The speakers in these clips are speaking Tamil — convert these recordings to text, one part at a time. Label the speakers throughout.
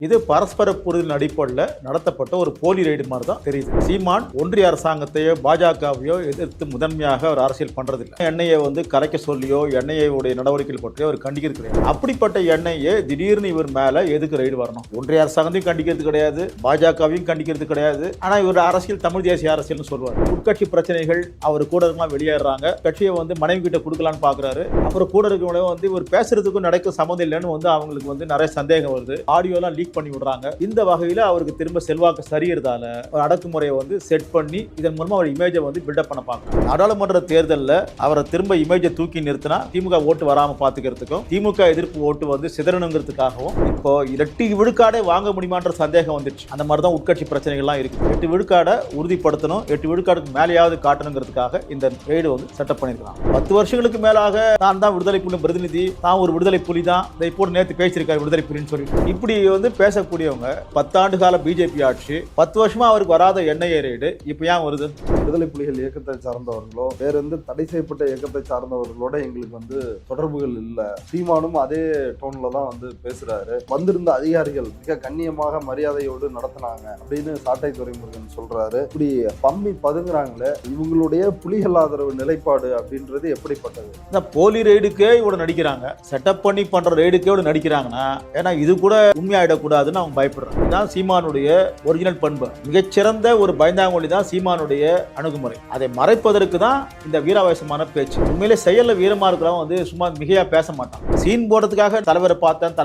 Speaker 1: இது பரஸ்பர புரிதல் அடிப்படையில் நடத்தப்பட்ட ஒரு போலி ரைடு மாதிரி தான் தெரியுது. சீமான் ஒன்றிய அரசாங்கத்தையோ பாஜகவையோ எதிர்த்து முதன்மையாக அவர் அரசியல் பண்றதில்லை. எண்ணெயை கரைக்க சொல்லியோ எண்ணெயுடைய நடவடிக்கைகள் பற்றியோ அவர் கண்டிக்கிறது கிடையாது. அப்படிப்பட்ட எண்ணெயை திடீர்னு இவர் மேல எதுக்கு ரைடு வரணும்? ஒன்றிய அரசாங்கத்தையும் கண்டிக்கிறது கிடையாது, பாஜகவையும் கண்டிக்கிறது கிடையாது. ஆனா இவர் அரசியல் தமிழ் தேசிய அரசியல்னு சொல்லுவார். உட்கட்சி பிரச்சனைகள் அவர் கூட இருக்கலாம், வெளியேறாங்க. கட்சியை மனைவி கிட்ட கொடுக்கலான்னு பாக்குறாரு. அப்புறம் கூட இருக்கவங்க இவர் பேசுறதுக்கும் நடக்க சம்மந்தம் இல்லைன்னு அவங்களுக்கு நிறைய சந்தேகம் வருது. ஆடியோலாம் லீக் பண்ணி விடுறாங்க. இந்த வகையில அவருக்கு திரும்ப செல்வாக்கு சரியறதால அடக்குமுறையை செட் பண்ணி இதன் மூலமா அவர் இமேஜை பில்டப் பண்ண பார்க்கணும். நாடாளுமன்ற தேர்தலில் அவரை திரும்ப இமேஜை தூக்கி நிறுத்தினா திமுக ஓட்டு வராம பாத்துக்கிறதுக்கும் திமுக எதிர்ப்பு ஓட்டு சிதறணுங்கிறதுக்காகவும் இப்போ 8 விழுக்காடே வாங்க முடியுமான்ற சந்தேகம் வந்துச்சு. அந்த மாதிரி தான் உட்கட்சி பிரச்சனைகள்லாம் இருக்கு. 8 விழுக்காடை உறுதிப்படுத்தணும், 8 விழுக்காடுக்கு மேலேயாவது காட்டணுங்கிறதுக்காக இந்த ரைடு செட்டப் பண்ணிருக்காங்க. 10 வருஷங்களுக்கு மேலாக நான் தான் விடுதலை புலி பிரதிநிதி, தான் ஒரு விடுதலை புலி தான், இதை போட்டு நேற்று பேசியிருக்காரு விடுதலை புலின்னு சொல்லி இப்படி பேசக்கூடியவங்க 10 ஆண்டு கால பிஜேபி ஆட்சி, 10 வருஷமா அவருக்கு வராத எண்ணெய் ரைடு இப்ப ஏன் வருது?
Speaker 2: விடுதலை புலிகள் இயக்கத்தை சார்ந்தவர்களோ வேற தடை செய்யப்பட்ட இயக்கத்தை சார்ந்தவர்களோட எங்களுக்கு தொடர்புகள் இல்ல. சீமானும் அதே டோன்ல தான் பேசுறாரு. வந்திருந்த அதிகாரிகள் மிக கண்ணியமாக மரியாதையோடு நடத்தினாங்க அப்படின்னு சாட்டை துரைமுருகன் சொல்றாரு. இப்படி பம்மி பதுங்குறாங்களே, இவங்களுடைய புலிகள் ஆதரவு நிலைப்பாடு அப்படின்றது எப்படிப்பட்டது?
Speaker 1: இந்த போலி ரைடுக்கே இவ்வளவு நடிக்கிறாங்க, செட்டப் பண்ணி பண்ற ரைடுக்கே இவ்வளவு நடிக்கிறாங்கன்னா ஏன்னா இது கூட உண்மையாயிடக்கூடாதுன்னு அவங்க பயப்படுறாங்க. இதுதான் சீமானுடைய ஒரிஜினல் பண்பு. மிகச்சிறந்த ஒரு பயந்தாங்கொழி தான் சீமானுடைய அணுகுமுறை. அதை மறைப்பதற்கு தான் இந்த வீராவேசமான பேச்சு. உண்மையிலே செயல்ல வீரமா இருக்கிறவங்க சும்மா மிகையா பேச மாட்டாங்க. சீன் போடுறதுக்காக தலைவரை பார்த்தேன்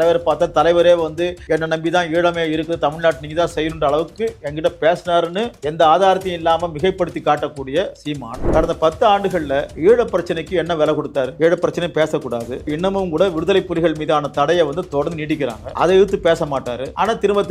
Speaker 1: தலைவரே என்ன நம்பிதான் ஈழமே இருக்கு, தமிழ்நாட்டு நீங்க தான் செய்யணுன்ற அளவுக்கு என்கிட்ட பேசினாருன்னு எந்த ஆதாரத்தையும் இல்லாம மிகைப்படுத்தி காட்டக்கூடிய சீமான் கடந்த 10 ஆண்டுகள்ல ஈழ பிரச்சனைக்கு என்ன விலை கொடுத்தாரு? ஈழ பிரச்சனை பேசக்கூடாது. இன்னமும் கூட விடுதலை புலிகள் மீதான தடையை தொடர்ந்து நீட்டிக்கிறாங்க. அதை எதிர்த்து பேச மாட்டாரு. ஆனா திரும்ப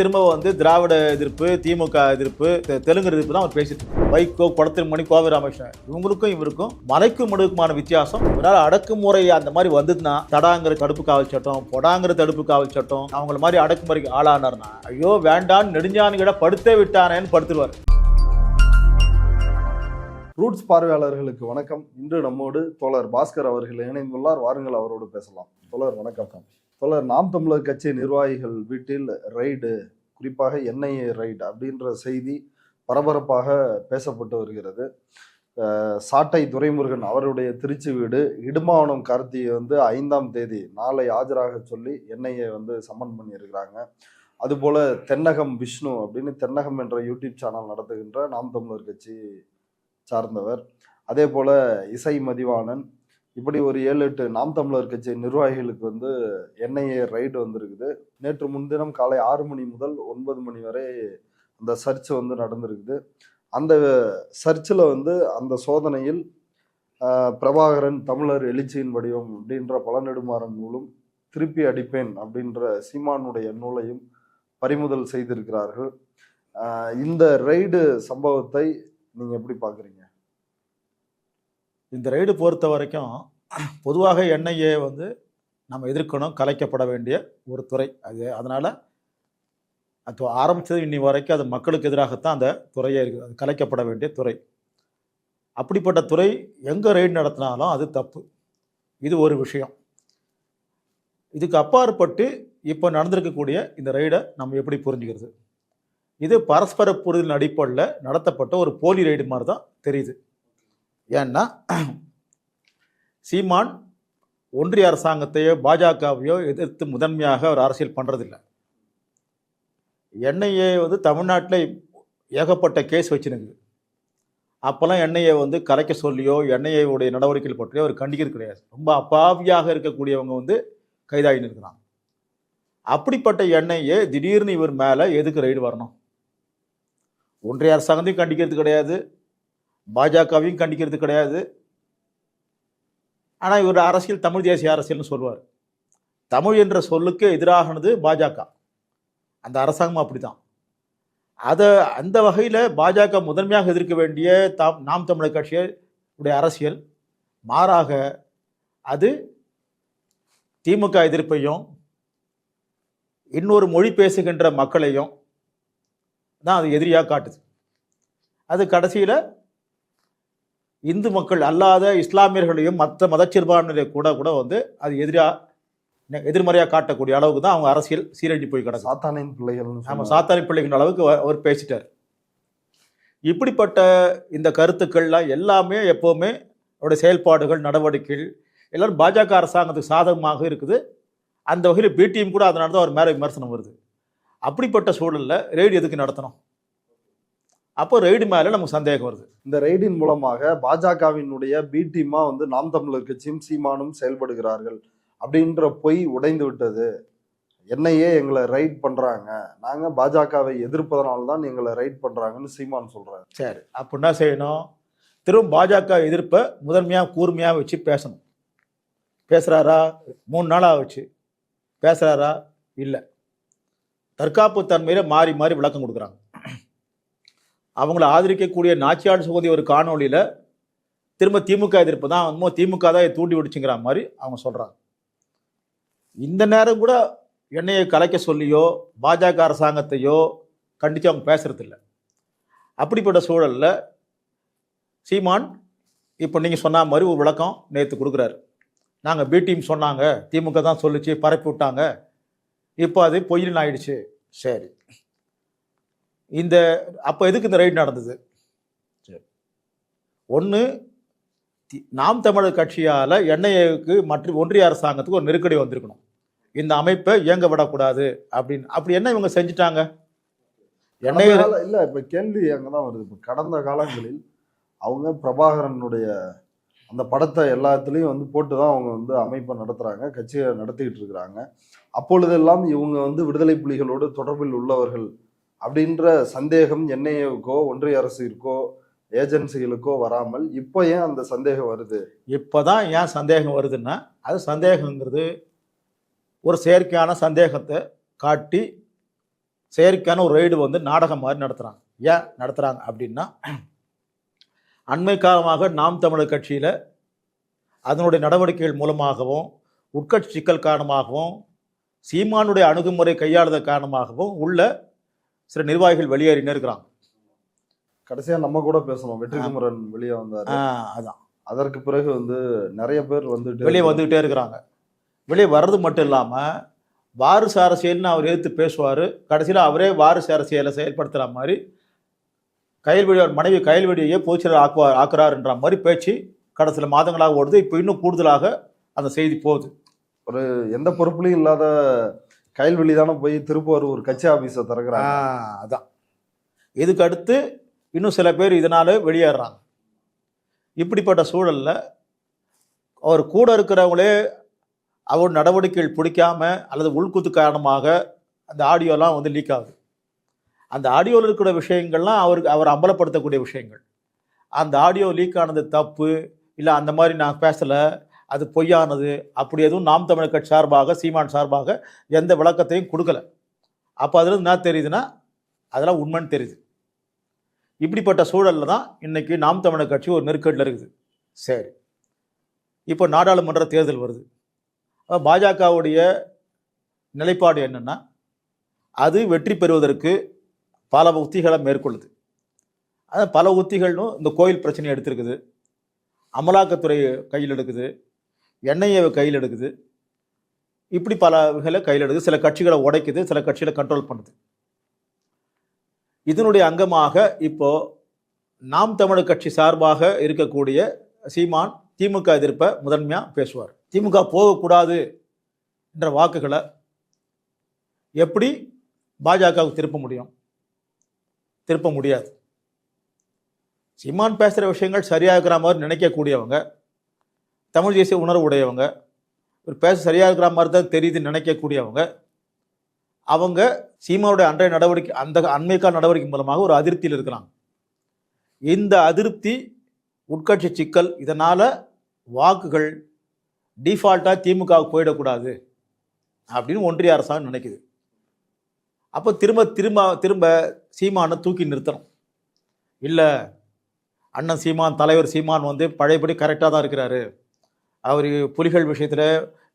Speaker 1: திராவிட எதிர்ப்பு, திமுக எதிர்ப்பு, தெலுங்கு எதிர்ப்பு தான் அவர் பேசிட்டு இருக்காரு. வைகோ, குளத்தில் மணி, கோவை ராமகிருஷ்ணன் இவங்களுக்கும் இவருக்கும் மலைக்கும் முடுக்குமான வித்தியாசம். இவரால் அடக்குமுறை அந்த மாதிரி வந்ததுன்னா தடாங்கிற தடுப்பு காவல் சட்டம், பொடாங்கிற தடுப்பு காவல் சட்டம், அவங்கள மாதிரி அடக்குமுறைக்கு ஆளானார்னா ஐயோ வேண்டான்னு நெடுஞ்சானுகிட படுத்தே விட்டானேன்னு படுத்துருவார்.
Speaker 2: ரூட்ஸ் பார்வையாளர்களுக்கு வணக்கம். இன்று நம்மோடு தோழர் பாஸ்கர் அவர்கள் இணைந்துள்ளார். வாருங்கள், அவரோடு பேசலாம். தோழர் வணக்கம். தோழர், நாம் தமிழர் கட்சி நிர்வாகிகள் வீட்டில் ரைடு, குறிப்பாக என்ஐஏ ரைடு அப்படின்ற செய்தி பரபரப்பாக பேசப்பட்டு வருகிறது. சாட்டை துரைமுருகன் அவருடைய திருச்சி வீடு இடுமாவனம் கார்த்திகை 5ஆம் தேதி நாளை ஆஜராக சொல்லி என்ஐஏ சம்மன் பண்ணியிருக்கிறாங்க. அதுபோல தென்னகம் விஷ்ணு அப்படின்னு தென்னகம் என்ற யூடியூப் சேனல் நடத்துகின்ற நாம் தமிழர் கட்சி சார்ந்தவர், அதே போல இசை மதிவாணன், இப்படி ஒரு 7-8 நாம் தமிழர் கட்சி நிர்வாகிகளுக்கு என்ஐஏ ரைடு வந்திருக்குது. நேற்று முன்தினம் காலை 6 மணி முதல் 9 மணி வரை அந்த சர்ச் நடந்திருக்குது. அந்த சர்ச்சில் அந்த சோதனையில் பிரபாகரன் தமிழர் எழுச்சியின் வடிவம் அப்படின்ற பழநெடுமாறன் நூலும், திருப்பி அடிப்பேன் அப்படின்ற சீமானுடைய நூலையும் பறிமுதல் செய்திருக்கிறார்கள். இந்த ரைடு சம்பவத்தை நீங்க எப்படி பாக்குறீங்க?
Speaker 1: இந்த ரைடு பொறுத்த வரைக்கும் பொதுவாக என்ஐஏ நம்ம எதிர்க்கணும், கலைக்கப்பட வேண்டிய ஒரு துறை அது. அதனால் அது ஆரம்பித்தது இன்னி வரைக்கும் அது மக்களுக்கு எதிராகத்தான் அந்த துறையே இருக்குது. அது கலைக்கப்பட வேண்டிய துறை. அப்படிப்பட்ட துறை எங்கே ரைடு நடத்தினாலும் அது தப்பு. இது ஒரு விஷயம். இதுக்கு அப்பாற்பட்டு இப்போ நடந்திருக்கக்கூடிய இந்த ரைடை நம்ம எப்படி புரிஞ்சுக்கிறது? இது பரஸ்பர புரிதல் அடிப்படையில் நடத்தப்பட்ட ஒரு போலி ரைடு மாதிரி தான் தெரியுது. ஏன்னா சீமான் ஒன்றிய அரசாங்கத்தையோ பாஜகவையோ எதிர்த்து முதன்மையாக அவர் அரசியல் பண்ணுறதில்லை. என்ஐஏ தமிழ்நாட்டில் ஏகப்பட்ட கேஸ் வச்சுருக்குது. அப்போல்லாம் என்ஐஏ கலைக்க சொல்லியோ என்ஐஏவுடைய நடவடிக்கைகள் பற்றியோ அவர் கண்டிக்கிறது கிடையாது. ரொம்ப அப்பாவியாக இருக்கக்கூடியவங்க கைதாகின்னு இருக்கிறாங்க. அப்படிப்பட்ட என்ஐஏ திடீர்னு இவர் மேலே எதுக்கு ரைடு வரணும்? ஒன்றிய அரசாங்கத்தையும் கண்டிக்கிறது கிடையாது, பாஜகவையும் கண்டிக்கிறது கிடையாது. ஆனால் இவர் அரசியல் தமிழ் தேசிய அரசியல்னு சொல்லுவார். தமிழ் என்ற சொல்லுக்கு எதிரானது பாஜக, அந்த அரசாங்கம் அப்படித்தான். அதை அந்த வகையில் பாஜக முதன்மையாக எதிர்க்க வேண்டிய நாம் தமிழர் கட்சியுடைய அரசியல் மாறாக அது திமுக எதிர்ப்பையும் இன்னொரு மொழி பேசுகின்ற மக்களையும் தான் அது எதிரியாக காட்டுது. அது கடைசியில் இந்து மக்கள் அல்லாத இஸ்லாமியர்களையும் மற்ற மதச்சிறுபான்மையை கூட அது எதிராக எதிர்மறையாக காட்டக்கூடிய அளவுக்கு தான் அவங்க அரசியல் சீரழிஞ்சு போய் கிடக்கு.
Speaker 2: சாத்தானின் பிள்ளைகள்னு
Speaker 1: நம்ம
Speaker 2: சொன்னாங்க.
Speaker 1: சாத்தானி பிள்ளைங்கிற அளவுக்கு அவர் பேசிட்டார். இப்படிப்பட்ட இந்த கருத்துக்கள்லாம் எல்லாமே எப்போவுமே அவருடைய செயல்பாடுகள் நடவடிக்கைகள் எல்லாரும் பாஜக அரசாங்கத்துக்கு சாதகமாக இருக்குது. அந்த வகையில் பிடிஎம் கூட அதனால தான் அவர் மேலே விமர்சனம் வருது. அப்படிப்பட்ட சூழலில் ரெய்டு எதுக்கு நடத்தணும்? அப்போ ரெய்டு மேலே நமக்கு சந்தேகம் வருது.
Speaker 2: இந்த ரெய்டின் மூலமாக பாஜகவினுடைய பி டீமா வந்து நாம் தமிழர் கட்சியும் சீமானும் செயல்படுகிறார்கள் அப்படின்ற பொய் உடைந்து விட்டது. என்னையே எங்களை ரைட் பண்றாங்க, நாங்க பாஜகவை எதிர்ப்பதனால தான் எங்களை ரைட் பண்றாங்கன்னு சீமான் சொல்றாரு.
Speaker 1: சரி, அப்போ என்ன செய்யணும்? திரும்ப பாஜக எதிர்ப்பை முதன்மையாக கூர்மையாக வச்சு பேசணும். பேசுகிறாரா? 3 நாளாக வச்சு பேசுகிறாரா? இல்லை. தற்காப்பு தன்மையில் மாறி மாறி விளக்கம் கொடுக்குறாங்க. அவங்கள ஆதரிக்கக்கூடிய நாச்சியார் சுகந்தி ஒரு காணொலியில் திரும்ப திமுக எதிர்ப்பு தான், இன்னும் திமுக தான் தூண்டி விடுச்சுங்கிற மாதிரி அவங்க சொல்கிறாங்க. இந்த நேரம் கூட எண்ணெயை கலைக்க சொல்லியோ பாஜக அரசாங்கத்தையோ கண்டித்து அவங்க பேசுறதில்லை. அப்படிப்பட்ட சூழலில் சீமான் இப்போ நீங்கள் சொன்ன மாதிரி ஒரு விளக்கம் நேற்று கொடுக்குறாரு. நாங்கள் பி டீம் சொன்னாங்க, திமுக தான் சொல்லிச்சு, பரப்பி விட்டாங்க, இப்போ அது பொய்ன்னு ஆயிடுச்சு. சரி, இந்த அப்போ எதுக்கு இந்த ரைடு நடந்தது? சரி, ஒன்று நாம் தமிழர் கட்சியால் என்ஐஏவுக்கு மற்ற ஒன்றிய அரசாங்கத்துக்கு ஒரு நெருக்கடி வந்திருக்கணும், இந்த அமைப்பை இயங்க விடக்கூடாது அப்படின்னு. அப்படி என்ன இவங்க செஞ்சுட்டாங்க? என்ஐஏ
Speaker 2: இல்ல, இப்ப கேள்வி அங்கதான் வருது. இப்ப கடந்த காலங்களில் அவங்க பிரபாகரனுடைய அந்த படத்தை எல்லாத்துலேயும் வந்து போட்டு தான் அவங்க வந்து அமைப்பை நடத்துகிறாங்க, கட்சியை நடத்திக்கிட்டு இருக்கிறாங்க. அப்பொழுதெல்லாம் இவங்க வந்து விடுதலை புலிகளோடு தொடர்பில் உள்ளவர்கள் அப்படின்ற சந்தேகம் என்ஐஏவுக்கோ ஒன்றிய அரசிற்கோ ஏஜென்சிகளுக்கோ வராமல் இப்போ ஏன் அந்த சந்தேகம் வருது?
Speaker 1: இப்போ தான் ஏன் சந்தேகம் வருதுன்னா, அது சந்தேகங்கிறது ஒரு செயற்கையான சந்தேகத்தை காட்டி செயற்கையான ஒரு ரெய்டு வந்து நாடகம் மாதிரி நடத்துகிறாங்க. ஏன் நடத்துகிறாங்க அப்படின்னா, அண்மை காலமாக நாம் தமிழர் கட்சியில் அதனுடைய நடவடிக்கைகள் மூலமாகவும் உட்கட்சி சிக்கல் காரணமாகவும் சீமானுடைய அணுகுமுறை கையாளுதல் காரணமாகவும் உள்ள சில நிர்வாகிகள் வெளியேறினே இருக்கிறாங்க.
Speaker 2: கடைசியா நம்ம கூட பேசணும், வெற்றிகுமரன் வெளியே வந்தார்.
Speaker 1: அதான்
Speaker 2: அதற்கு பிறகு வந்து நிறைய பேர்
Speaker 1: வெளியே வந்துகிட்டே இருக்கிறாங்க. வெளியே வர்றது மட்டும் இல்லாமல் வாரிசு அரசியல்னு அவர் எதிர்த்து பேசுவார். கடைசியில் அவரே வாரிசு அரசியலை செயல்படுத்துகிற மாதிரி கையல்வெளி, அவர் மனைவி கையல்வெளியே பொதுச்செயலர் ஆக்குறாருன்ற மாதிரி பேச்சு கடந்த மாதங்களாக ஓடுது. இப்போ இன்னும் கூடுதலாக அந்த செய்தி போகுது.
Speaker 2: ஒரு எந்த பொறுப்புலையும் இல்லாத கையல்வெளி தானே போய் திருப்பூர் ஒரு கட்சி ஆஃபீஸை திறக்கிறாங்க.
Speaker 1: அதான் இதுக்கு அடுத்து இன்னும் சில பேர் இதனால வெளியேறாங்க. இப்படிப்பட்ட சூழலில் அவர் கூட இருக்கிறவங்களே அவர் நடவடிக்கைகள் பிடிக்காம அல்லது உள்குத்து காரணமாக அந்த ஆடியோலாம் வந்து லீக் ஆகுது. அந்த ஆடியோவில் இருக்கிற விஷயங்கள்லாம் அவர் அம்பலப்படுத்தக்கூடிய விஷயங்கள். அந்த ஆடியோ லீக் ஆனது தப்பு இல்லை, அந்த மாதிரி நான் பேசலை, அது பொய்யானது, அப்படி எதுவும் நாம் தமிழர் கட்சி சார்பாக சீமான் சார்பாக எந்த விளக்கத்தையும் கொடுக்கல. அப்போ அதில் என்ன தெரியுதுன்னா, அதெல்லாம் உண்மைன்னு தெரியுது. இப்படிப்பட்ட சூழலில் தான் இன்றைக்கி நாம் தமிழர் கட்சி ஒரு நெருக்கடியில் இருக்குது. சரி, இப்போ நாடாளுமன்ற தேர்தல் வருது. பாஜகவுடைய நிலைப்பாடு என்னென்னா, அது வெற்றி பெறுவதற்கு பல உத்திகளை மேற்கொள்ளுது. அது பல உத்திகளும் இந்த கோயில் பிரச்சனையை எடுத்திருக்குது, அமலாக்கத்துறை கையில் எடுக்குது, என்ஐஏவை கையில் எடுக்குது, இப்படி பல வகைகளை கையில் எடுக்குது. சில கட்சிகளை உடைக்குது, சில கட்சிகளை கண்ட்ரோல் பண்ணுது. இதனுடைய அங்கமாக இப்போ நாம் தமிழர் கட்சி சார்பாக இருக்கக்கூடிய சீமான் திமுக எதிர்ப்பை முதன்மையாக பேசுவார். திமுக போகக்கூடாது என்ற வாக்குகளை எப்படி பாஜகவுக்கு திருப்ப முடியும்? திருப்ப முடியாது. சீமான் பேசுகிற விஷயங்கள் சரியாக இருக்கிற மாதிரி நினைக்கக்கூடியவங்க, தமிழ் தேசிய உணர்வு உடையவங்க, ஒரு பேச சரியாக இருக்கிற மாதிரி தான் தெரியுதுன்னு நினைக்கக்கூடியவங்க, அவங்க சீமானுடைய அன்றைய நடவடிக்கை, அந்த அண்மைக்கால நடவடிக்கை மூலமாக ஒரு அதிருப்தியில் இருக்கிறாங்க. இந்த அதிருப்தி, உட்கட்சி சிக்கல், இதனால் வாக்குகள் டிஃபால்ட்டாக திமுகவுக்கு போயிடக்கூடாது அப்படின்னு ஒன்றிய அரசாங்கம் நினைக்குது. அப்போ திரும்ப திரும்ப திரும்ப சீமானை தூக்கி நிறுத்தணும். இல்லை, அண்ணன் சீமான், தலைவர் சீமான் வந்து பழையபடி கரெக்டாக தான் இருக்கிறாரு, அவர் புலிகள் விஷயத்தில்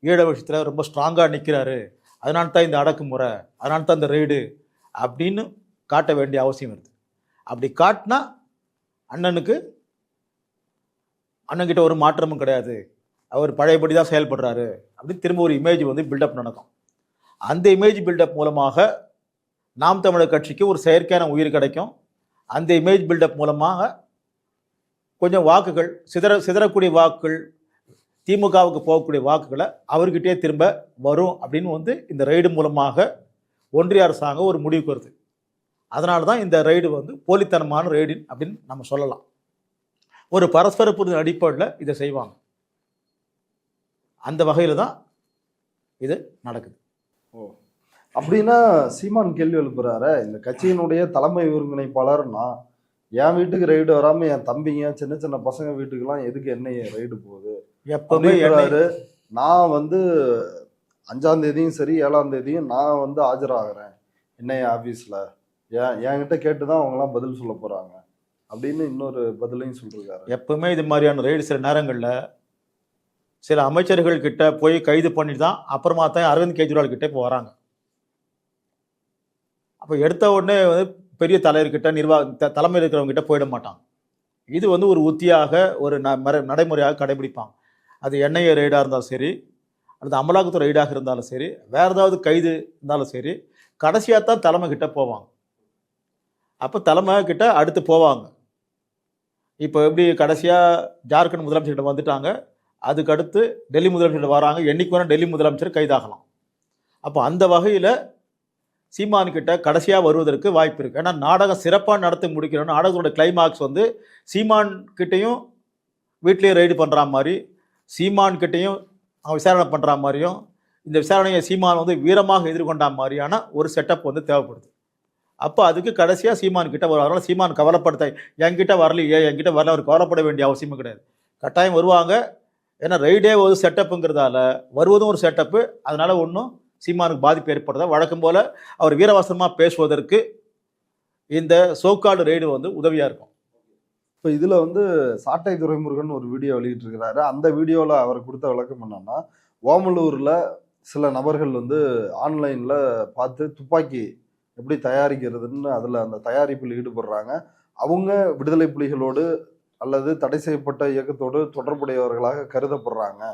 Speaker 1: ஈழ விஷயத்தில் ரொம்ப ஸ்ட்ராங்காக நிற்கிறாரு, அதனால தான் இந்த அடக்குமுறை, அதனால தான் இந்த ரெய்டு அப்படின்னு காட்ட வேண்டிய அவசியம் இருக்குது. அப்படி காட்டினா அண்ணன்கிட்ட ஒரு மாற்றமும் கிடையாது, அவர் பழையபடி தான் செயல்படுறாரு அப்படின்னு திரும்ப ஒரு இமேஜ் வந்து பில்டப் நடக்கும். அந்த இமேஜ் பில்டப் மூலமாக நாம் தமிழர் கட்சிக்கு ஒரு செயற்கையான உயிர் கிடைக்கும். அந்த இமேஜ் பில்டப் மூலமாக கொஞ்சம் வாக்குகள் சிதறக்கூடிய வாக்குகள், திமுகவுக்கு போகக்கூடிய வாக்குகளை அவர்கிட்டே திரும்ப வரும் அப்படின்னு வந்து இந்த ரெய்டு மூலமாக ஒன்றிய அரசாங்கம் ஒரு முடிவுக்கு வருது. அதனால தான் இந்த ரெய்டு வந்து போலித்தனமான ரெய்டு அப்படின்னு நம்ம சொல்லலாம். ஒரு பரஸ்பர புரிதல் அடிப்படையில் இதை செய்வாங்க. அந்த வகையில் தான் இது நடக்குது.
Speaker 2: ஓ, அப்படின்னா சீமான் கேள்வி எழுப்புறாரு, இந்த கட்சியினுடைய தலைமை ஒருங்கிணைப்பாளர் நான், என் வீட்டுக்கு ரைடு வராம என் தம்பிங்க சின்ன சின்ன பசங்க வீட்டுக்கெல்லாம் எதுக்கு என்ன ரைடு போகுது
Speaker 1: எப்பவுமே
Speaker 2: அப்படின்றாரு. நான் வந்து 5ஆம் தேதியும் சரி 7ஆம் தேதியும் நான் வந்து ஆஜராகிறேன் என்னைய ஆபீஸ்ல, என்கிட்ட கேட்டுதான் அவங்கலாம் பதில் சொல்ல போறாங்க அப்படின்னு இன்னொரு பதிலையும் சொல்லிருக்காரு.
Speaker 1: எப்பவுமே இது மாதிரியான ரைடு சில நேரங்களில் சில அமைச்சர்கள் கிட்ட போய் கைது பண்ணிட்டு தான் அப்புறமா தான் அரவிந்த் கெஜ்ரிவால் கிட்டே இப்போ வராங்க. அப்போ எடுத்த உடனே வந்து பெரிய தலைவர்கிட்ட தலைமையில் இருக்கிறவங்க கிட்ட போயிட மாட்டாங்க. இது வந்து ஒரு உத்தியாக ஒரு நடைமுறையாக கடைபிடிப்பாங்க. அது என்ஐஏ ரெய்டாக இருந்தாலும் சரி, அல்லது அமலாக்கத்துறை ரெய்டாக இருந்தாலும் சரி, வேறு ஏதாவது கைது இருந்தாலும் சரி, கடைசியாக தான் தலைமை கிட்ட போவாங்க. அப்போ தலைமை கிட்ட அடுத்து போவாங்க. இப்போ எப்படி கடைசியாக ஜார்க்கண்ட் முதலமைச்சர்கிட்ட வந்துட்டாங்க, அதுக்கு அடுத்து டெல்லி முதலமைச்சர் வராங்க. என்னைக்கு வேணால் டெல்லி முதலமைச்சர் கைதாகலாம். அப்போ அந்த வகையில் சீமான் கிட்ட கடைசியாக வருவதற்கு வாய்ப்பு இருக்குது. ஏன்னா நாடகம் சிறப்பாக நடத்தி முடிக்கணும். நாடகத்தோட கிளைமாக்ஸ் வந்து சீமான் கிட்டையும் வீட்லேயே ரைடு பண்ணுற மாதிரி, சீமான் கிட்டையும் அவன் விசாரணை பண்ணுற மாதிரியும், இந்த விசாரணையை சீமான் வந்து வீரமாக எதிர்கொண்ட மாதிரியான ஒரு செட்டப் வந்து தேவைப்படுது. அப்போ அதுக்கு கடைசியாக சீமான் கிட்ட வரும். அதனால் சீமான் கவலைப்படுத்த என்கிட்ட வரலையே, என்கிட்ட வரல, அவர் கவலைப்பட வேண்டிய அவசியமும் கிடையாது. கட்டாயம் வருவாங்க. ஏன்னா ரைடே ஒரு செட்டப்புங்கிறதால வருவதும் ஒரு செட்டப்பு. அதனால ஒன்றும் சீமானுக்கு பாதிப்பு ஏற்படுறதா. வழக்கம் போல் அவர் வீரவசனமாக பேசுவதற்கு இந்த சோக்காடு ரைடு வந்து உதவியாக இருக்கும்.
Speaker 2: இப்போ இதில் வந்து சாட்டை துரைமுருகன் ஒரு வீடியோ வெளியிட்டிருக்கிறாரு. அந்த வீடியோவில் அவர் கொடுத்த விளக்கம் என்னன்னா, ஓமலூரில் சில நபர்கள் வந்து ஆன்லைனில் பார்த்து துப்பாக்கி எப்படி தயாரிக்கிறதுன்னு அதில் அந்த தயாரிப்பில் ஈடுபடுறாங்க. அவங்க விடுதலை புலிகளோடு அல்லது தடை செய்யப்பட்ட இயக்கத்தோடு தொடர்புடையவர்களாக கருதப்படுறாங்க.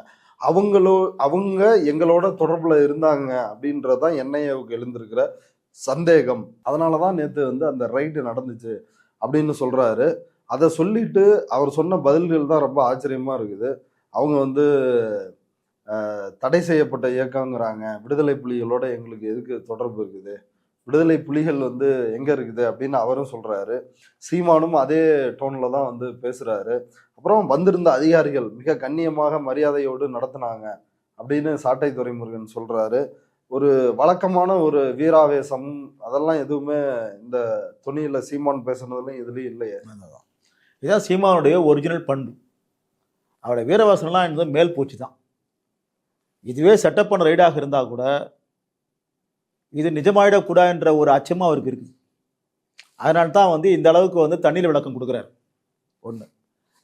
Speaker 2: அவங்க எங்களோட தொடர்புல இருந்தாங்க அப்படின்றதான் என்ஐஏவுக்கு எழுந்திருக்கிற சந்தேகம். அதனாலதான் நேற்று வந்து அந்த ரைடு நடந்துச்சு அப்படின்னு சொல்றாரு. அதை சொல்லிட்டு அவர் சொன்ன பதில்கள் தான் ரொம்ப ஆச்சரியமா இருக்குது. அவங்க வந்து தடை செய்யப்பட்ட இயக்கங்கிறாங்க, விடுதலை புலிகளோட எங்களுக்கு எதுக்கு தொடர்பு இருக்குது, விடுதலை புலிகள் வந்து எங்க இருக்குது அப்படின்னு அவரும் சொல்றாரு. சீமானும் அதே டோன்ல தான் வந்து பேசுறாரு. அப்புறம் வந்திருந்த அதிகாரிகள் மிக கண்ணியமாக மரியாதையோடு நடத்தினாங்க அப்படின்னு சாட்டை துரைமுருகன் சொல்றாரு. ஒரு வழக்கமான ஒரு வீராவேசம் அதெல்லாம் எதுவுமே இந்த துணியில சீமான் பேசுனதுலையும் இதுலயும் இல்லையே.
Speaker 1: இதுதான் சீமானுடைய ஒரிஜினல் பண்பு. அவருடைய வீரவாசனம்லாம் என்பது மேல் பூச்சி தான். இதுவே செட்டப் பண்ண ரைடாக இருந்தால் கூட இது நிஜமாயிடக்கூடாது என்ற ஒரு அச்சமாக அவருக்கு இருக்குது. அதனால தான் வந்து இந்த அளவுக்கு வந்து தண்ணீர் விளக்கம் கொடுக்குறாரு. ஒன்று.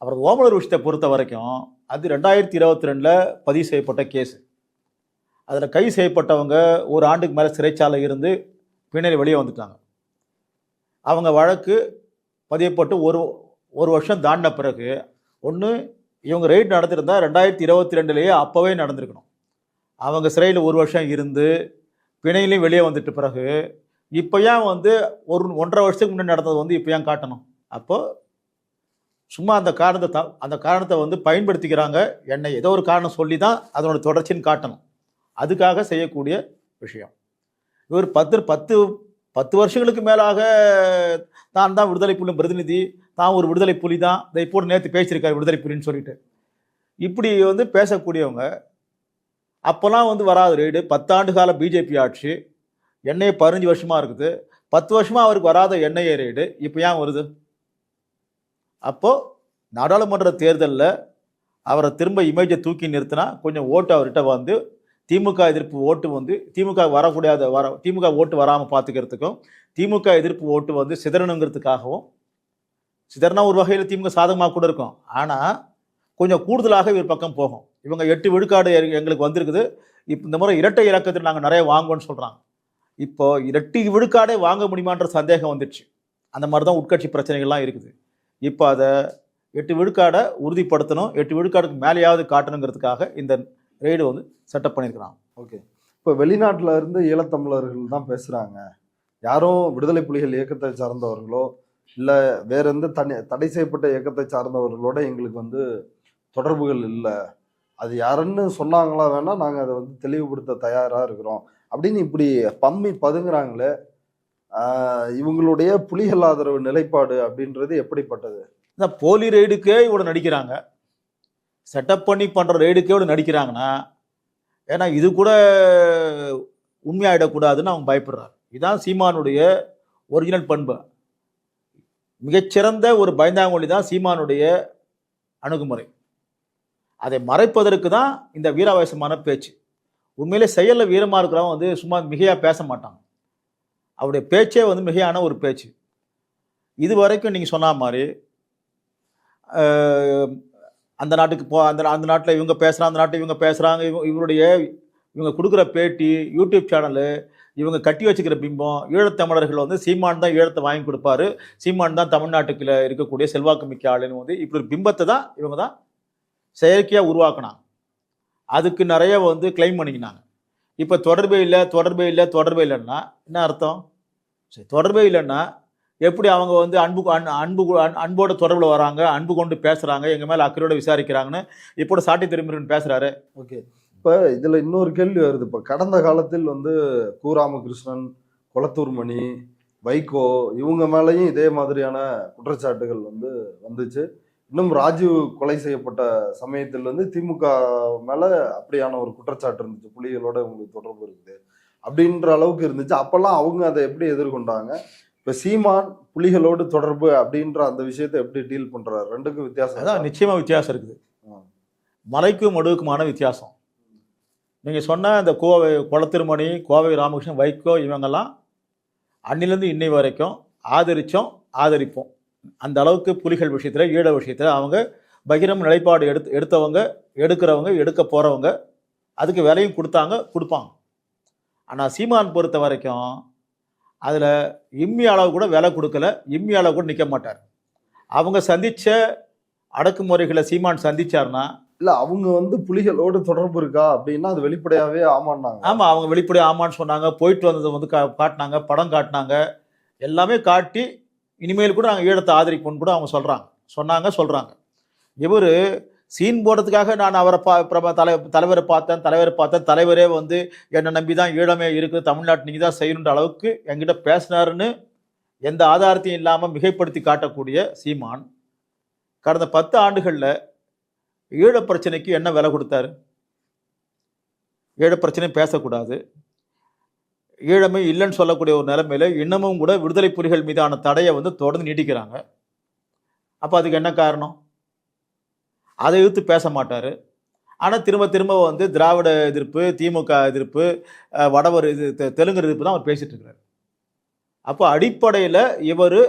Speaker 1: அப்புறம் ஓமலூர் விஷயத்தை பொறுத்த வரைக்கும் அது 2022 பதிவு செய்யப்பட்ட கேஸு. அதில் கைது செய்யப்பட்டவங்க ஒரு ஆண்டுக்கு மேலே சிறைச்சாலை இருந்து பின்னாடி வெளியே வந்துட்டாங்க. அவங்க வழக்கு பதியப்பட்டு ஒரு வருஷம் தாண்டின பிறகு ஒன்று இவங்க ரைட் நடத்திருந்தா 2022 அப்போவே நடந்திருக்கணும். அவங்க சிறையில் ஒரு வருஷம் இருந்து பிணையிலையும் வெளியே வந்துட்டு பிறகு இப்போ ஏன் வந்து 1.5 வருஷத்துக்கு முன்னாடி நடந்தது வந்து இப்போ ஏன் காட்டணும்? அப்போது சும்மா அந்த காரணத்தை வந்து பயன்படுத்திக்கிறாங்க. என்னை ஏதோ ஒரு காரணம் சொல்லி தான் அதனோட தொடர்ச்சின்னு காட்டணும். அதுக்காக செய்யக்கூடிய விஷயம். இவர் 10 வருஷங்களுக்கு மேலாக தான் விடுதலை புலி பிரதிநிதி, தான் ஒரு விடுதலை புலி தான், இதை இப்போ நேற்று பேசியிருக்காரு விடுதலை புலின்னு சொல்லிட்டு இப்படி வந்து பேசக்கூடியவங்க அப்போல்லாம் வந்து வராது ரைடு. 10 ஆண்டு கால பிஜேபி ஆட்சி, என்ஐஏ 15 வருஷமாக இருக்குது. 10 வருஷமாக அவருக்கு வராத என்ஐஏ ரைடு இப்போ ஏன் வருது? அப்போது நாடாளுமன்ற தேர்தலில் அவரை திரும்ப இமேஜை தூக்கி நிறுத்தினா கொஞ்சம் ஓட்டு அவர்கிட்ட வந்து திமுக எதிர்ப்பு ஓட்டு வந்து திமுக திமுக ஓட்டு வராமல் பார்த்துக்கிறதுக்கும், திமுக எதிர்ப்பு ஓட்டு வந்து சிதறணுங்கிறதுக்காகவும், சிதறனா ஒரு வகையில் திமுக சாதகமாக கூட இருக்கும். ஆனால் கொஞ்சம் கூடுதலாக இவர் பக்கம் போகும். இவங்க 8 விழுக்காடு எங்களுக்கு வந்திருக்குது, இப்போ இந்த முறை இரட்டை இலக்கத்தில் நாங்கள் நிறைய வாங்குவோன்னு சொல்கிறாங்க. இப்போ 2 விழுக்காடே வாங்க முடியுமான்ற சந்தேகம் வந்துடுச்சு. அந்த மாதிரி தான் உட்கட்சி பிரச்சனைகள்லாம் இருக்குது. இப்போ அதை 8 விழுக்காடை உறுதிப்படுத்தணும், 8 விழுக்காடுக்கு மேலேயாவது காட்டணுங்கிறதுக்காக இந்த ரெய்டு வந்து செட்டப் பண்ணியிருக்கிறாங்க.
Speaker 2: ஓகே. இப்போ வெளிநாட்டில் இருந்து ஈழத்தமிழர்கள் தான் பேசுகிறாங்க, யாரும் விடுதலை புலிகள் இயக்கத்தை சார்ந்தவர்களோ இல்லை வேற எந்த தடை செய்யப்பட்ட இயக்கத்தை சார்ந்தவர்களோட எங்களுக்கு வந்து தொடர்புகள் இல்லை, அது யாருன்னு சொன்னாங்களா வேணா நாங்கள் அதை வந்து தெளிவுபடுத்த தயாராக இருக்கிறோம் அப்படின்னு இப்படி பம்மி பதுங்குறாங்களே, இவங்களுடைய புலிகள் ஆதரவு நிலைப்பாடு அப்படின்றது எப்படிப்பட்டது?
Speaker 1: இந்த போலி ரெய்டுக்கே இவ்வளோ நடிக்கிறாங்க, செட்டப் பண்ணி பண்ணுற ரெய்டுக்கே இவ்வளோ நடிக்கிறாங்கன்னா, ஏன்னா இது கூட உண்மையாயிடக்கூடாதுன்னு அவங்க பயப்படுறாங்க. இதுதான் சீமானுடைய ஒரிஜினல் பண்பு. மிகச்சிறந்த ஒரு பயந்தாங்கொழி தான் சீமானுடைய அணுகுமுறை. அதை மறைப்பதற்கு தான் இந்த வீராவேசமான பேச்சு. உண்மையிலே செயலில் வீரமாக இருக்கிறவங்க வந்து சும்மா மிகையாக பேச மாட்டாங்க. அவருடைய பேச்சே வந்து மிகையான ஒரு பேச்சு. இது வரைக்கும் நீங்கள் சொன்ன மாதிரி அந்த நாட்டுக்கு அந்த நாட்டில் இவங்க பேசுகிறாங்க, அந்த நாட்டில் இவங்க பேசுகிறாங்க, இவங்க கொடுக்குற பேட்டி, யூடியூப் சேனலு, இவங்க கட்டி வச்சுக்கிற பிம்பம், ஈழத்தமிழர்கள் வந்து சீமான் தான் ஈழத்தை வாங்கி கொடுப்பாரு, சீமான் தான் தமிழ்நாட்டுக்குள்ள இருக்கக்கூடிய செல்வாக்கு மிக்க ஆளுன்னு வந்து இப்படி ஒரு பிம்பத்தை தான் இவங்க தான் செயற்கையாக உருவாக்கினாங்க. அதுக்கு நிறைய வந்து கிளைம் பண்ணிக்கினாங்க. இப்போ தொடர்பே இல்லைன்னா என்ன அர்த்தம்? சரி, தொடர்பே இல்லைன்னா எப்படி அவங்க வந்து அன்போட தொடர்பில் வராங்க, அன்பு கொண்டு பேசுகிறாங்க, எங்கள் மேலே அக்கறையோட விசாரிக்கிறாங்கன்னு இப்போ சாட்டி திரும்புறன்னு பேசுகிறாரு.
Speaker 2: ஓகே. இப்போ இதில் இன்னொரு கேள்வி வருது. இப்போ கடந்த காலத்தில் வந்து கு. ராமகிருஷ்ணன், கொளத்தூர் மணி, வைகோ இவங்க மேலேயும் இதே மாதிரியான குற்றச்சாட்டுகள் வந்து வந்துச்சு. இன்னும் ராஜீவ் கொலை செய்யப்பட்ட சமயத்தில் வந்து திமுக மேலே அப்படியான ஒரு குற்றச்சாட்டு இருந்துச்சு, புலிகளோட உங்களுக்கு தொடர்பு இருக்குது அப்படின்ற அளவுக்கு இருந்துச்சு. அப்போல்லாம் அவங்க அதை எப்படி எதிர்கொண்டாங்க? இப்போ சீமான் புலிகளோடு தொடர்பு அப்படின்ற அந்த விஷயத்தை எப்படி டீல் பண்ணுறாரு? ரெண்டுக்கும் வித்தியாசம்
Speaker 1: அதான் நிச்சயமாக வித்தியாசம் இருக்குது. மலைக்கும் மடுவுக்குமான வித்தியாசம். நீங்கள் சொன்ன இந்த கொளத்திருமணி, கோவை ராமகிருஷ்ணன், வைகோ இவங்கெல்லாம் அன்னிலேருந்து இன்னை வரைக்கும் ஆதரிப்போம். அந்த அளவுக்கு புலிகள் விஷயத்தில், ஈழ விஷயத்தில் அவங்க பகிரங்க நிலைப்பாடு எடுக்கிறவங்க, எடுக்க போகிறவங்க, அதுக்கு விலையும் கொடுப்பாங்க. ஆனால் சீமான் பொறுத்த வரைக்கும் அதில் இம்மி அளவு கூட விலை கொடுக்கல, இம்மி அளவு கூட நிற்க மாட்டார். அவங்க சந்தித்த அடக்குமுறைகளை சீமான் சந்திச்சார்னா,
Speaker 2: இல்லை அவங்க வந்து புலிகளோடு தொடர்பு இருக்கா அப்படின்னா அது வெளிப்படையாகவே ஆமான்னாங்க.
Speaker 1: ஆமாம், அவங்க வெளிப்படையாக ஆமான்னு சொன்னாங்க. போயிட்டு வந்ததை வந்து காட்டினாங்க, படம் காட்டினாங்க, எல்லாமே காட்டி இனிமேல் கூட நாங்கள் ஈழத்தை ஆதரிப்போம்னு கூட அவங்க சொல்கிறாங்க. இவர் சீன் போடுறதுக்காக நான் அவரை தலைவரை பார்த்தேன், தலைவரே வந்து என்னை நம்பி தான் ஈழமே இருக்குது, தமிழ்நாட்டு நீங்கள் தான் செய்யணுன்ற அளவுக்கு என்கிட்ட பேசினாருன்னு எந்த ஆதாரத்தையும் இல்லாமல் மிகைப்படுத்தி காட்டக்கூடிய சீமான் கடந்த 10 ஆண்டுகளில் ஈழ பிரச்சனைக்கு என்ன விலை கொடுத்தாரு? ஈழ பிரச்சனை பேசக்கூடாது, ஈழமே இல்லைன்னு சொல்லக்கூடிய ஒரு நிலைமையில இன்னமும் கூட விடுதலை புலிகள் மீதான தடையை வந்து தொடர்ந்து நீட்டிக்கிறாங்க. அப்போ அதுக்கு என்ன காரணம்? அதை எதிர்த்து பேச மாட்டார். ஆனால் திரும்ப வந்து திராவிட எதிர்ப்பு, திமுக எதிர்ப்பு, வடவர் தெலுங்கு எதிர்ப்பு தான் அவர் பேசிட்டு இருக்கிறார். அப்போ அடிப்படையில் இவர்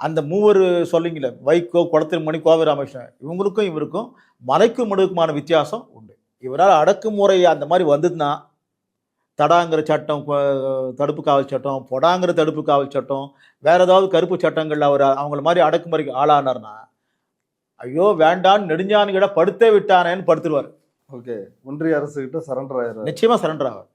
Speaker 1: அந்த மூவர் சொல்லிங்களே, வைகோ, கொளத்திருமணி, கோவை ராமகிருஷ்ணன், இவருக்கும் மலைக்கும் மடுக்குமான வித்தியாசம் உண்டு. இவரால் அடக்குமுறை அந்த மாதிரி வந்ததுன்னா தடாங்கிற சட்டம், தடுப்பு காவல் சட்டம், பொடாங்கிற தடுப்பு காவல் சட்டம், வேற ஏதாவது கருப்பு சட்டங்கள் அவர் அவங்கள மாதிரி அடக்குமுறைக்கு ஆளானார்னா, ஐயோ வேண்டான்னு நெடுஞ்சானுகிட்ட படுத்தே விட்டானேன்னு படுத்துருவார்.
Speaker 2: ஓகே. ஒன்றிய அரசு கிட்ட சரண்டர் ஆயிடுறாரு.
Speaker 1: நிச்சயமா சரண்டர் ஆவார்.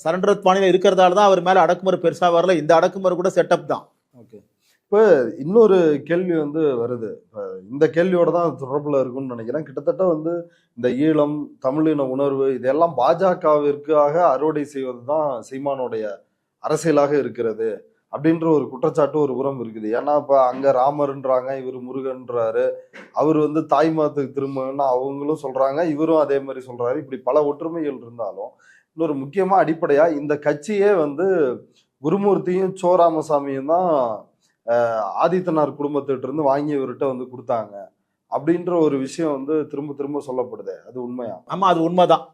Speaker 1: சரண்டர் பாணியில் இருக்கிறதால தான் அவர் மேலே அடக்குமுறை பெருசாக வரல. இந்த அடக்குமுறை கூட செட்டப் தான்.
Speaker 2: ஓகே. இப்போ இன்னொரு கேள்வி வந்து வருது, இந்த கேள்வியோட தான் தொடர்பில் இருக்குன்னு நினைக்கிறேன். கிட்டத்தட்ட வந்து இந்த ஈழம், தமிழின உணர்வு இதெல்லாம் பாஜகவிற்காக அறுவடை செய்வது தான் சீமானுடைய அரசியலாக இருக்கிறது அப்படின்ற ஒரு குற்றச்சாட்டு ஒரு புறம் இருக்குது. ஏன்னா இப்போ அங்கே ராமர்ன்றாங்க, இவர் முருகன்றாரு, அவர் வந்து தாய் மதத்துக்கு திரும்புன்னு அவங்களும் சொல்கிறாங்க, இவரும் அதே மாதிரி சொல்கிறாரு. இப்படி பல ஒற்றுமைகள் இருந்தாலும் இன்னொரு முக்கியமாக அடிப்படையாக இந்த கட்சியே வந்து குருமூர்த்தியும் சோ ராமசாமியும் தான் ஆதித்தனார் குடும்பத்திட்ட இருந்து வாங்கி இவர்கிட்ட வந்து கொடுத்தாங்க அப்படின்ற ஒரு விஷயம் வந்து திரும்ப சொல்லப்படுது. அது உண்மையா?
Speaker 1: ஆமாம், அது உண்மைதான்.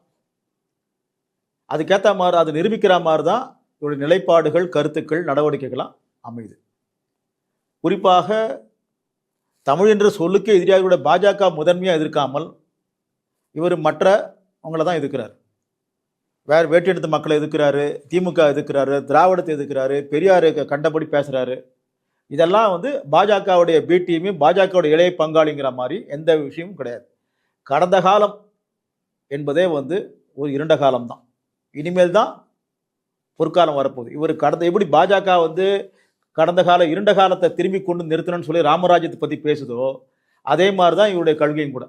Speaker 1: அதுக்கேற்ற மாதிரி அது நிரூபிக்கிற மாதிரி தான் இவருடைய நிலைப்பாடுகள், கருத்துக்கள், நடவடிக்கைகளாம் அமையுது. குறிப்பாக தமிழ் என்ற சொல்லுக்கே எதிராக பாஜக முதன்மையாக எதிர்க்காமல் இவர் மற்றவங்களை தான் எதிர்க்கிறார். வேறு வேட்டியெடுத்த மக்களை எதிர்க்கிறாரு, திமுக எதிர்க்கிறாரு, திராவிடத்தை எதிர்க்கிறாரு, பெரியார் கண்டபடி பேசுகிறாரு. இதெல்லாம் வந்து பாஜகவுடைய பி டீமையும் பாஜகவுடைய இளைய பங்காளிங்கிற மாதிரி எந்த விஷயமும் கிடையாது. கடந்த காலம் என்பதே வந்து ஒரு இருண்ட காலம் தான். இனிமேல் தான் பொற்காலம் வரப்போகுது. இவர் எப்படி பாஜக வந்து கடந்த கால இருண்ட காலத்தை திரும்பி கொண்டு நிறுத்தணும்னு சொல்லி ராமராஜ்யத்தை பற்றி பேசுதோ அதே மாதிரி தான் இவருடைய கொள்கையும் கூட.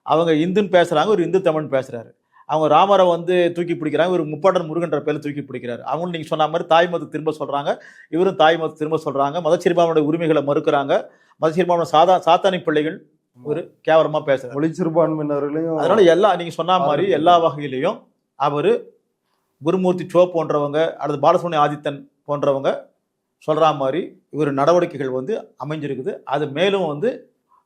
Speaker 1: அவங்க இந்துன்னு பேசுகிறாங்க, ஒரு இந்து தமிழ் பேசுகிறாரு. அவங்க ராமரை வந்து தூக்கி பிடிக்கிறாங்க, ஒரு முப்பாட்டன் முருகன்ற பேரில் தூக்கி பிடிக்கிறாரு. அவங்களும் நீங்கள் சொன்ன மாதிரி தாய் மதத்தை திரும்ப சொல்கிறாங்க, இவரும் தாய் மதத்தை திரும்ப சொல்கிறாங்க. மதச்சிறுபான்மையோட உரிமைகளை மறுக்கிறாங்க. மதச்சிறுபான்மை சாத்தானி பிள்ளைகள் ஒரு கேவலமாக பேசுகிறார்.
Speaker 2: மொழி சிறுபான்மையினர்களையும்
Speaker 1: அதனால நீங்கள் சொன்ன மாதிரி எல்லா வகையிலையும் அவர் குருமூர்த்தி சோ போன்றவங்க அல்லது பாலசுப்ரமணிய ஆதித்தன் போன்றவங்க சொல்கிற மாதிரி இவர் நடவடிக்கைகள் வந்து அமைஞ்சிருக்குது. அது மேலும் வந்து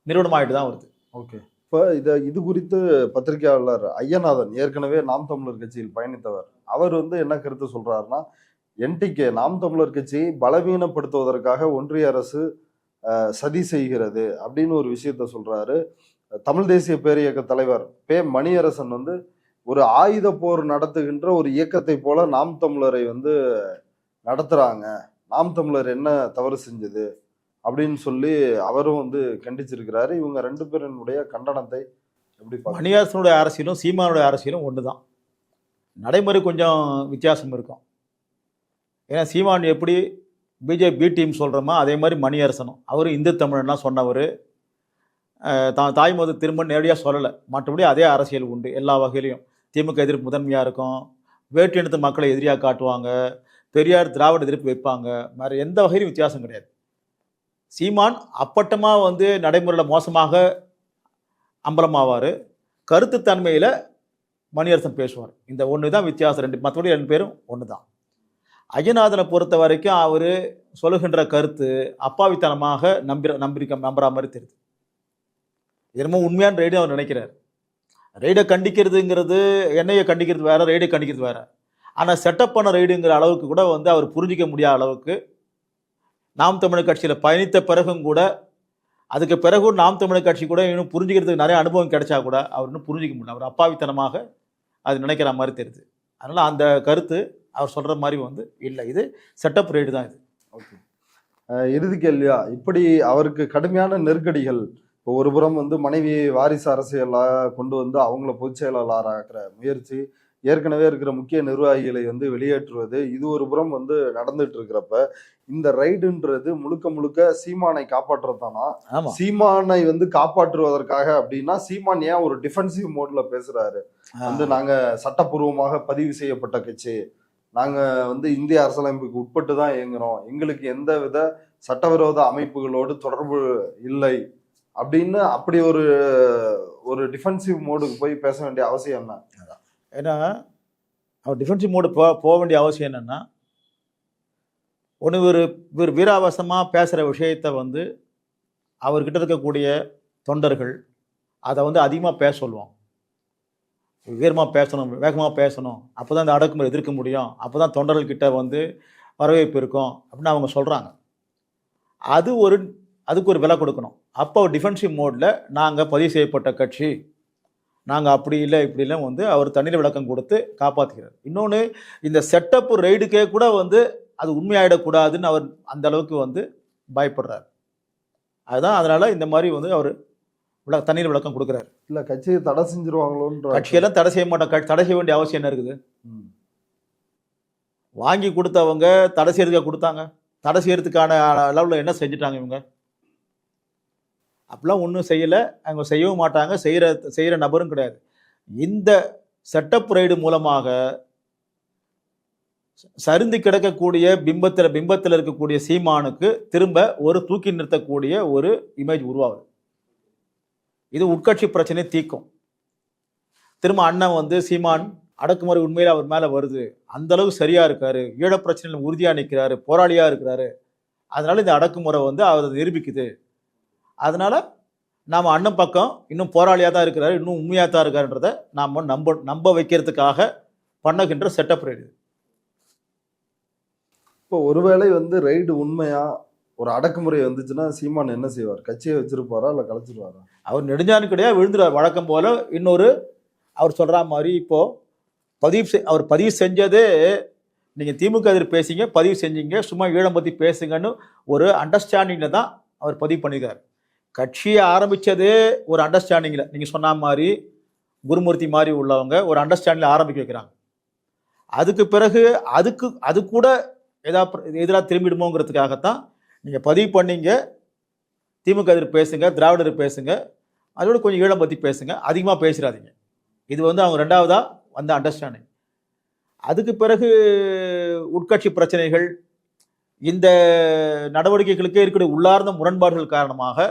Speaker 1: நிறுவனமாயிட்டு தான் வருது.
Speaker 2: ஓகே. இப்போ இது குறித்து பத்திரிகையாளர் ஐயநாதன் ஏற்கனவே நாம் தமிழர் கட்சியில் பயணித்தவர். அவர் வந்து என்ன கருத்து சொல்றாருன்னா, என்டிகே நாம் தமிழர் கட்சியை பலவீனப்படுத்துவதற்காக ஒன்றிய அரசு சதி செய்கிறது அப்படின்னு ஒரு விஷயத்த சொல்றாரு. தமிழ் தேசிய பேரியக்க தலைவர் மணியரசன் வந்து ஒரு ஆயுத போர் நடத்துகின்ற ஒரு இயக்கத்தை போல நாம் தமிழரை வந்து நடத்துறாங்க, நாம் தமிழர் என்ன தவறு செஞ்சது அப்படின்னு சொல்லி அவரும் வந்து கண்டிச்சிருக்கிறாரு. இவங்க ரெண்டு பேருடைய கண்டனத்தை எப்படி பார்க்க?
Speaker 1: மணியரசனுடைய அரசியலும் சீமானுடைய அரசியலும் ஒன்று தான். நடைமுறை கொஞ்சம் வித்தியாசம் இருக்கும். ஏன்னா சீமான் எப்படி பிஜேபி டீம் சொல்கிறோமோ அதே மாதிரி மணியரசனும் அவரும் இந்து தமிழன்லாம் சொன்னவர். தாய்மத திரும்ப நேரடியாக சொல்லலை, மற்றபடி அதே அரசியல் உண்டு. எல்லா வகையிலையும் திமுக எதிர்ப்பு முதன்மையாக இருக்கும், வேட்டு இனத்து மக்களை எதிரியாக காட்டுவாங்க, பெரியார் திராவிட எதிர்ப்பு வைப்பாங்க. வேறு எந்த வகையிலும் வித்தியாசம் கிடையாது. சீமான் அப்பட்டமாக வந்து நடைமுறையில் மோசமாக அம்பலமாவார், கருத்து தன்மையில் மணியரசன் பேசுவார். இந்த ஒன்று தான் வித்தியாசம். மற்றபடி ரெண்டு பேரும் ஒன்று தான். ஐயநாதனை பொறுத்த வரைக்கும் அவர் சொல்லுகின்ற கருத்து அப்பாவித்தனமாக நம்புற மாதிரி தெரியுது. என்னமோ உண்மையான ரெய்டு அவர் நினைக்கிறார். ரெய்டை கண்டிக்கிறதுங்கிறது எண்ணெயை கண்டிக்கிறது வேற, ரெய்டை கண்டிக்கிறது வேற. ஆனால் செட்டப் பண்ண ரெய்டுங்கிற அளவுக்கு கூட வந்து அவர் புரிஞ்சிக்க முடியாத அளவுக்கு நாம் தமிழர் கட்சியில் பயணித்த பிறகும் கூட, அதுக்கு பிறகு நாம் தமிழர் கட்சி கூட இன்னும் புரிஞ்சுக்கிறதுக்கு நிறைய அனுபவம் கிடைச்சா கூட அவர் இன்னும் புரிஞ்சிக்க முடியல. அவர் அப்பாவித்தனமாக அது நினைக்கிற மாதிரி தெரியுது. அதனால் அந்த கருத்து அவர் சொல்கிற மாதிரி வந்து இல்லை, இது செட்டப் ரெய்டு தான் இது.
Speaker 2: ஓகே. இறுதி கேள்வியா, இப்படி அவருக்கு கடுமையான நெருக்கடிகள், இப்போ ஒரு புறம் வந்து மனைவியை வாரிசு அரசியலாக கொண்டு வந்து அவங்கள பொதுச் செயலாளராகிற முயற்சி, ஏற்கனவே இருக்கிற முக்கிய நிர்வாகிகளை வந்து வெளியேற்றுவது, இது ஒரு புறம் வந்து நடந்துட்டு இருக்கிறப்ப இந்த ரைடுன்றது முழுக்க முழுக்க சீமானை காப்பாற்றுறதானா? சீமானை வந்து காப்பாற்றுவதற்காக அப்படின்னா சீமான் ஏன் ஒரு டிஃபென்சிவ் மோட்ல பேசுறாரு? வந்து நாங்க சட்டப்பூர்வமாக பதிவு செய்யப்பட்ட கட்சி, நாங்க வந்து இந்திய அரசியலமைப்புக்கு உட்பட்டு தான் இயங்குறோம், எங்களுக்கு எந்த வித சட்டவிரோத அமைப்புகளோடு தொடர்பு இல்லை அப்படின்னு அப்படி ஒரு டிஃபென்சிவ் மோடுக்கு போய் பேச வேண்டிய அவசியம் என்ன?
Speaker 1: ஏன்னா அவர் டிஃபென்சிவ் மோடு போக வேண்டிய அவசியம் என்னன்னா, ஒன்று ஒரு வீராவசமாக பேசுகிற விஷயத்தை வந்து அவர்கிட்ட இருக்கக்கூடிய தொண்டர்கள் அதை வந்து அதிகமாக பேச சொல்லுவோம். வீரமாக பேசணும், வேகமாக பேசணும், அப்போ தான் இந்த அடக்குமுறை எதிர்க்க முடியும், அப்போ தான் தொண்டர்கள்கிட்ட வந்து வரவேற்பு இருக்கும் அப்படின்னு அவங்க சொல்கிறாங்க. அதுக்கு ஒரு விலை கொடுக்கணும். அப்போ டிஃபென்சிவ் மோடில் நாங்கள் பதிவு செய்யப்பட்ட கட்சி, நாங்கள் அப்படி இல்லை இப்படி இல்லை வந்து அவர் தண்ணீர் விளக்கம் கொடுத்து காப்பாற்றுகிறார். இன்னொன்று, இந்த செட்டப் ரெய்டுக்கே கூட வந்து அது உண்மையாயிடக்கூடாதுன்னு அவர் அந்த அளவுக்கு வந்து பயப்படுறார். அதுதான் அதனால் இந்த மாதிரி வந்து அவர் தண்ணீர் விளக்கம் கொடுக்குறாரு.
Speaker 2: இல்லை கட்சியை தடை செஞ்சிருவாங்களோன்ற.
Speaker 1: கட்சியெல்லாம் தடை செய்ய மாட்டோம். தடை செய்ய வேண்டிய அவசியம் என்ன இருக்குது? வாங்கி கொடுத்தவங்க தடை செய்யறதுக்காக கொடுத்தாங்க, தடை செய்யறதுக்கான அளவில் என்ன செஞ்சுட்டாங்க இவங்க? அப்படிலாம் ஒன்றும் செய்யலை, அவங்க செய்யவும் மாட்டாங்க, செய்கிற நபரும் கிடையாது. இந்த செட்டப் ரைடு மூலமாக சரிந்து கிடக்கக்கூடிய பிம்பத்தில் இருக்கக்கூடிய சீமானுக்கு திரும்ப ஒரு தூக்கி நிறுத்தக்கூடிய ஒரு இமேஜ் உருவாகுது. இது உட்கட்சி பிரச்சனை தீக்கும். திரும்ப அண்ணன் வந்து சீமான் அடக்குமுறை உண்மையில் அவர் மேலே வருது, அந்த அளவுக்கு சரியா இருக்காரு, ஈழ பிரச்சனையில் உறுதியாக நிற்கிறாரு, போராளியா இருக்கிறாரு, அதனால இந்த அடக்குமுறை வந்து அவர் நிரூபிக்குது. அதனால நாம் அண்ணன் பக்கம் இன்னும் போராளியாக தான் இருக்கிறாரு, இன்னும் உண்மையாக தான் இருக்காருன்றதை நாம் நம்ப வைக்கிறதுக்காக பண்ணுகின்ற செட்டப் ரைடு.
Speaker 2: இப்போ ஒருவேளை வந்து ரைடு உண்மையா ஒரு அடக்குமுறை வந்துச்சுன்னா சீமான் என்ன செய்வார்? கட்சியை வச்சிருப்பாரா இல்லை கலைச்சிருவாரா? அவர்
Speaker 1: நெடுஞ்சானு கிடையாது, விழுந்துருவார் வழக்கம் போல. இன்னொரு அவர் சொல்ற மாதிரி இப்போ அவர் பதிவு செஞ்சதே நீங்கள் திமுக எதிர்ப்பு பேசிங்க, பதிவு செஞ்சீங்க, சும்மா ஈழம் பற்றி பேசுங்கன்னு ஒரு அண்டர்ஸ்டாண்டிங்கில் தான் அவர் பதிவு பண்ணியிருக்கார். கட்சியை ஆரம்பித்ததே ஒரு அண்டர்ஸ்டாண்டிங்கில், நீங்கள் சொன்ன மாதிரி குருமூர்த்தி மாதிரி உள்ளவங்க ஒரு அண்டர்ஸ்டாண்டிங்கில் ஆரம்பிக்க வைக்கிறாங்க. அதுக்கு பிறகு அது கூட ஏதாவது எதிராக திரும்பிடுமோங்கிறதுக்காகத்தான் நீங்கள் பதிவு பண்ணீங்க, திமுக எதிர்ப்பு பேசுங்க, திராவிட எதிர்ப்பு பேசுங்க, அதோட கொஞ்சம் ஈழம் பற்றி பேசுங்க, அதிகமாக பேசிடாதீங்க. இது அவங்க ரெண்டாவதாக வந்த அண்டர்ஸ்டாண்டிங். அதுக்கு பிறகு உட்கட்சி பிரச்சனைகள், இந்த நடவடிக்கைகளுக்கே இருக்கிற உள்ளார்ந்த முரண்பாடுகள் காரணமாக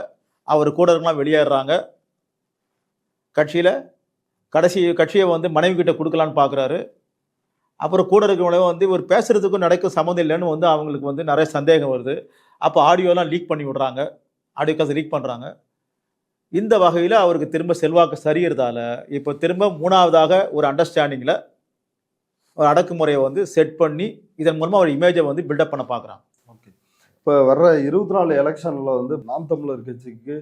Speaker 1: அவர் கூட இருக்கலாம் வெளியேறாங்க. கட்சியை மனைவி கிட்ட கொடுக்கலான்னு பார்க்குறாரு. அப்புறம் கூட இருக்கிறவங்களே இவர் பேசுறதுக்கும் நடக்கும் சம்மந்தம் இல்லைன்னு அவங்களுக்கு நிறைய சந்தேகம் வருது. அப்போ ஆடியோலாம் லீக் பண்ணி விடுறாங்க, ஆடியோ காசு லீக் பண்ணுறாங்க. இந்த வகையில் அவருக்கு திரும்ப செல்வாக்கு சரியறதால இப்போ திரும்ப மூணாவதாக ஒரு அண்டர்ஸ்டாண்டிங்கில் ஒரு அடக்குமுறையை செட் பண்ணி இதன் மூலமாக ஒரு இமேஜை பில்டப் பண்ண பார்க்குறாங்க.
Speaker 2: ஓகே, இப்போ வர்ற 24 எலெக்ஷனில் நாம் தமிழர் கட்சிக்கு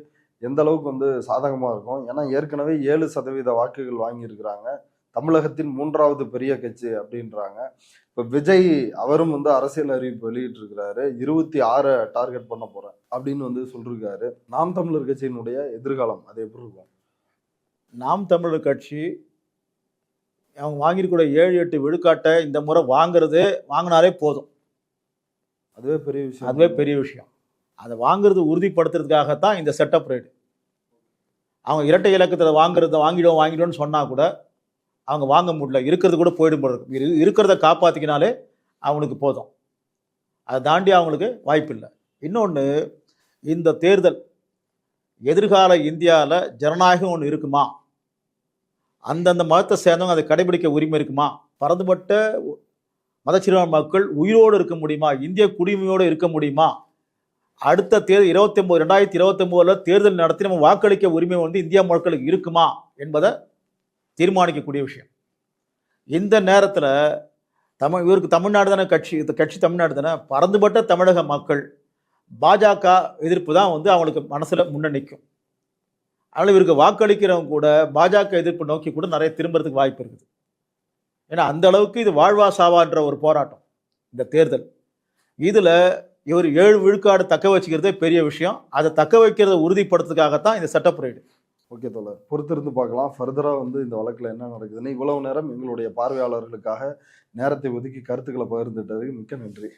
Speaker 2: எந்த அளவுக்கு சாதகமாக இருக்கும்? ஏன்னா ஏற்கனவே 7% வாக்குகள் வாங்கியிருக்கிறாங்க, தமிழகத்தின் 3வது பெரிய கட்சி அப்படின்றாங்க. இப்போ விஜய் அவரும் அரசியல் அறிவிப்பு வெளியிட்டிருக்கிறாரு, 26 டார்கெட் பண்ண போறேன் அப்படின்னு சொல்லிருக்காரு. நாம் தமிழர் கட்சியினுடைய எதிர்காலம் அது எப்படி இருக்கும்?
Speaker 1: நாம் தமிழர் கட்சி அவங்க வாங்கியிருக்கூடிய 7-8 விழுக்காட்டை இந்த முறை வாங்கினாலே போதும்.
Speaker 2: அதுவே பெரிய விஷயம்.
Speaker 1: அதை வாங்குறது உறுதிப்படுத்துறதுக்காகத்தான் இந்த செட்டப் ரேட். அவங்க இரட்டை இலக்கத்தில் வாங்கிடுவோம்னு சொன்னா கூட அவங்க வாங்க முடியல, இருக்கிறது கூட போயிடும். இருக்கிறத காப்பாற்றிக்கினாலே அவங்களுக்கு போதும், அதை தாண்டி அவங்களுக்கு வாய்ப்பு இல்லை. இன்னொன்று, இந்த தேர்தல் எதிர்கால இந்தியாவில் ஜனநாயகம் ஒன்று இருக்குமா? அந்தந்த மதத்தை சேர்ந்தவங்க அதை கடைபிடிக்க உரிமை இருக்குமா? பரந்துபட்ட மதச்சிறுபான்மை மக்கள் உயிரோடு இருக்க முடியுமா? இந்திய குடிமையோடு இருக்க முடியுமா? அடுத்த தேர்தல் 2029 தேர்தல் நடத்தி நம்ம வாக்களிக்க உரிமை இந்தியா மக்களுக்கு இருக்குமா என்பதை தீர்மானிக்கக்கூடிய விஷயம். இந்த நேரத்தில் இவருக்கு தமிழ்நாடு தானே கட்சி தமிழ்நாடு தானே. பரந்துபட்ட தமிழக மக்கள் பாஜக எதிர்ப்பு தான் அவங்களுக்கு மனசில் முன்னணிக்கும். அதனால் இவருக்கு வாக்களிக்கிறவங்க கூட பாஜக எதிர்ப்பு நோக்கி கூட நிறைய திரும்புறதுக்கு வாய்ப்பு இருக்குது. ஏன்னா அந்த அளவுக்கு இது வாழ்வா சாவான்ற ஒரு போராட்டம் இந்த தேர்தல். இதில் இவர் 7 விழுக்காடு தக்க வச்சுக்கிறதே பெரிய விஷயம். அதை தக்க வைக்கிறத உறுதிப்படுத்துறதுக்காகத்தான் இந்த செட்டப் ரைடு.
Speaker 2: ஓகே தோழர், பொறுத்திருந்து பார்க்கலாம் ஃபர்தராக இந்த வழக்கில் என்ன நடக்குதுன்னு. இவ்வளவு நேரம் எங்களுடைய பார்வையாளர்களுக்காக நேரத்தை ஒதுக்கி கருத்துக்களை பகிர்ந்துட்டதுக்கு மிக்க நன்றி.